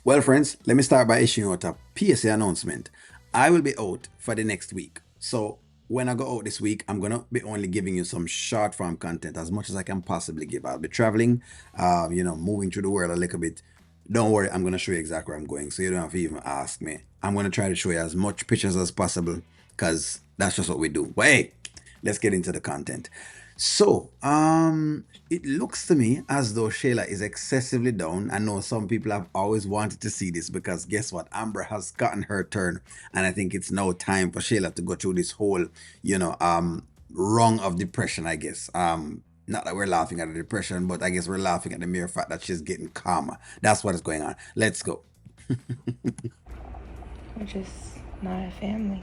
Well, friends, let me start by issuing out a PSA announcement. I will be out for the next week. So when I go out this week, I'm gonna be only giving you some short form content as much as I can possibly give. I'll be traveling, moving through the world a little bit. Don't worry, I'm gonna show you exactly where I'm going, so you don't have to even ask me. I'm gonna try to show you as much pictures as possible, because that's just what we do. But hey, let's get into the content. So, it looks to me as though Shayla is excessively down. I know some people have always wanted to see this because guess what? Amber has gotten her turn, and I think it's now time for Shayla to go through this whole, rung of depression, I guess. Not that we're laughing at the depression, but I guess we're laughing at the mere fact that she's getting calmer. That's what is going on. Let's go. We're just not a family.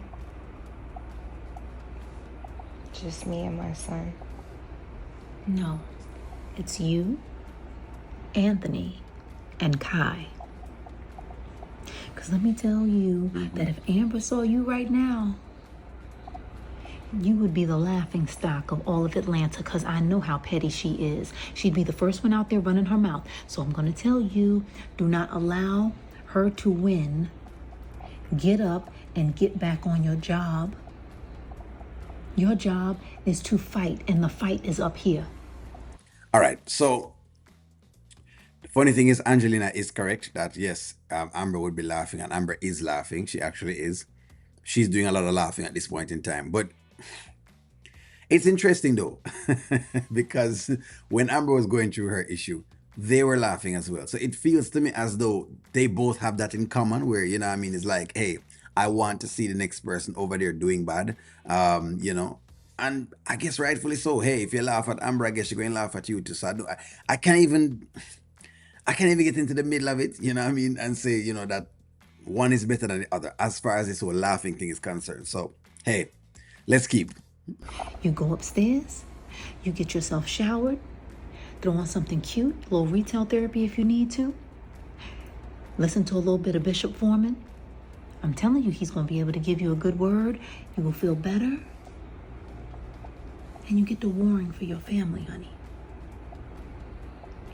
Just me and my son. No, it's you, Anthony, and Kai. Because let me tell you that if Amber saw you right now, you would be the laughing stock of all of Atlanta, because I know how petty she is. She'd be the first one out there running her mouth. So I'm going to tell you, do not allow her to win. Get up and get back on your job. Your job is to fight, and the fight is up here. All right. So the funny thing is, Angelina is correct that yes, Amber would be laughing, and Amber is laughing. She actually is. She's doing a lot of laughing at this point in time. But it's interesting though, because when Amber was going through her issue, they were laughing as well. So it feels to me as though they both have that in common, where, you know what I mean, it's like, hey, I want to see the next person over there doing bad. And I guess rightfully so. Hey, if you laugh at Amber, I guess you're going to laugh at you too. So I can't even I can't even get into the middle of it, you know what I mean, and say, that one is better than the other as far as this whole laughing thing is concerned. So, hey, let's keep. You go upstairs, you get yourself showered, throw on something cute, a little retail therapy if you need to. Listen to a little bit of Bishop Foreman. I'm telling you, he's going to be able to give you a good word. You will feel better. And you get to warring for your family, honey.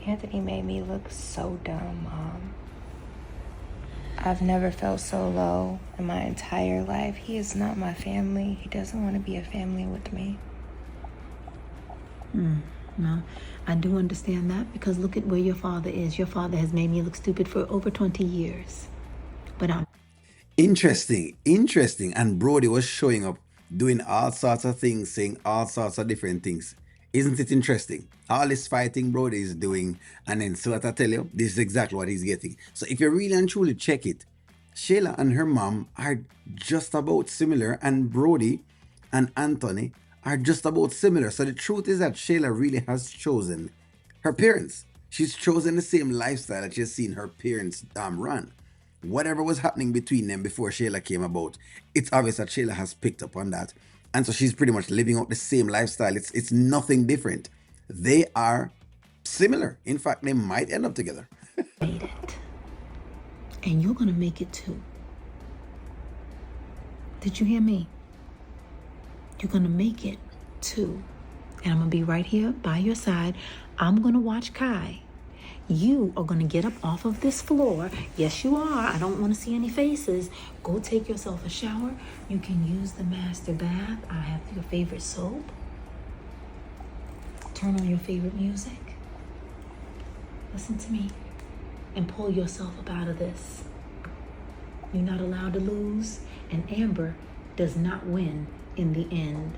Anthony made me look so dumb, Mom. I've never felt so low in my entire life. He is not my family. He doesn't want to be a family with me. No, I do understand that, because look at where your father is. Your father has made me look stupid for over 20 years. But I'm Interesting. And Brody was showing up doing all sorts of things, saying all sorts of different things. Isn't it interesting? All this fighting Brody is doing, and then so what I tell you, this is exactly what he's getting. So if you really and truly check it, Shayla and her mom are just about similar, and Brody and Anthony are just about similar. So the truth is that Shayla really has chosen her parents. She's chosen the same lifestyle that she's seen her parents run. Whatever was happening between them before Shayla came about, it's obvious that Shayla has picked up on that. And so she's pretty much living out the same lifestyle. It's nothing different. They are similar. In fact, they might end up together. made it. And you're going to make it too. Did you hear me? You're going to make it too. And I'm going to be right here by your side. I'm going to watch Kai. You are going to get up off of this floor. Yes, you are. I don't want to see any faces. Go take yourself a shower. You can use the master bath. I have your favorite soap. Turn on your favorite music. Listen to me and pull yourself up out of this. You're not allowed to lose, and Amber does not win in the end,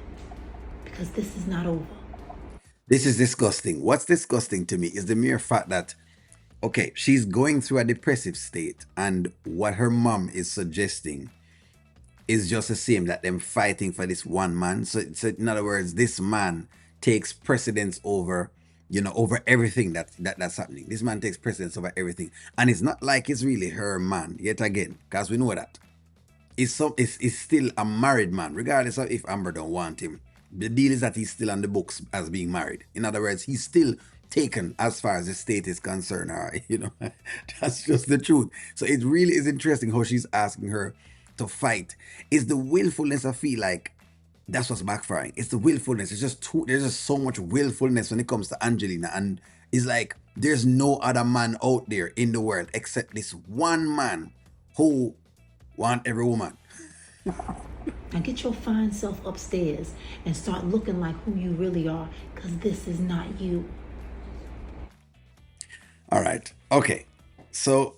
because this is not over. This is disgusting. What's disgusting to me is the mere fact that, okay, she's going through a depressive state, and what her mom is suggesting is just the same, that them fighting for this one man. So in other words, this man takes precedence over, over everything that's happening. This man takes precedence over everything, and it's not like it's really her man yet again, because we know that is still a married man, regardless of if Amber don't want him. The deal is that he's still on the books as being married. In other words, he's still taken as far as the state is concerned. All right, that's just the truth. So it really is interesting how she's asking her to fight. It's the willfulness. I feel like that's what's backfiring. It's the willfulness. It's just too. There's just so much willfulness when it comes to Angelina, and It's like there's no other man out there in the world except this one man who want every woman. Now get your fine self upstairs and start looking like who you really are, because this is not you. All right. Okay. So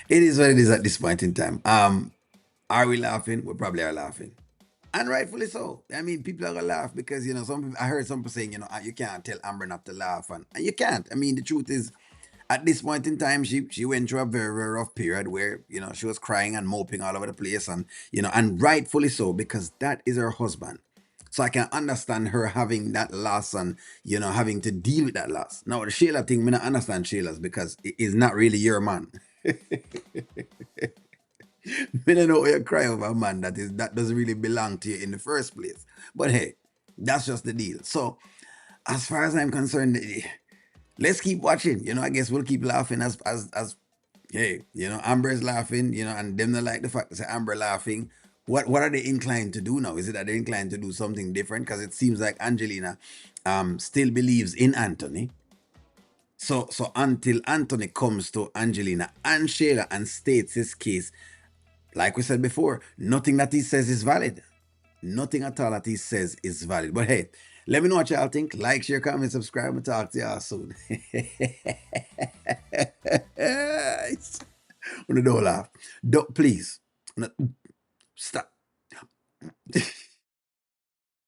it is what it is at this point in time. Are we laughing? We probably are laughing. And rightfully so. I mean, people are gonna laugh because some people, I heard some people saying, you can't tell Amber not to laugh, and you can't. I mean, the truth is, at this point in time, she went through a very, very rough period where she was crying and moping all over the place, and and rightfully so, because that is her husband. So I can understand her having that loss and having to deal with that loss. Now the Shayla thing, me not understand Shayla's because it is not really your man. Me don't know why you cry over a man that doesn't really belong to you in the first place. But hey, that's just the deal. So as far as I'm concerned, let's keep watching. I guess we'll keep laughing as hey, Amber's laughing, and them not like the fact that say Amber laughing. What are they inclined to do now? Is it that they're inclined to do something different? Because it seems like Angelina still believes in Anthony. So until Anthony comes to Angelina and Shayla and states his case, like we said before, nothing that he says is valid. Nothing at all that he says is valid. But hey, let me know what y'all think. Like, share, comment, subscribe, and talk to y'all soon. Don't laugh. Don't, please. Stop.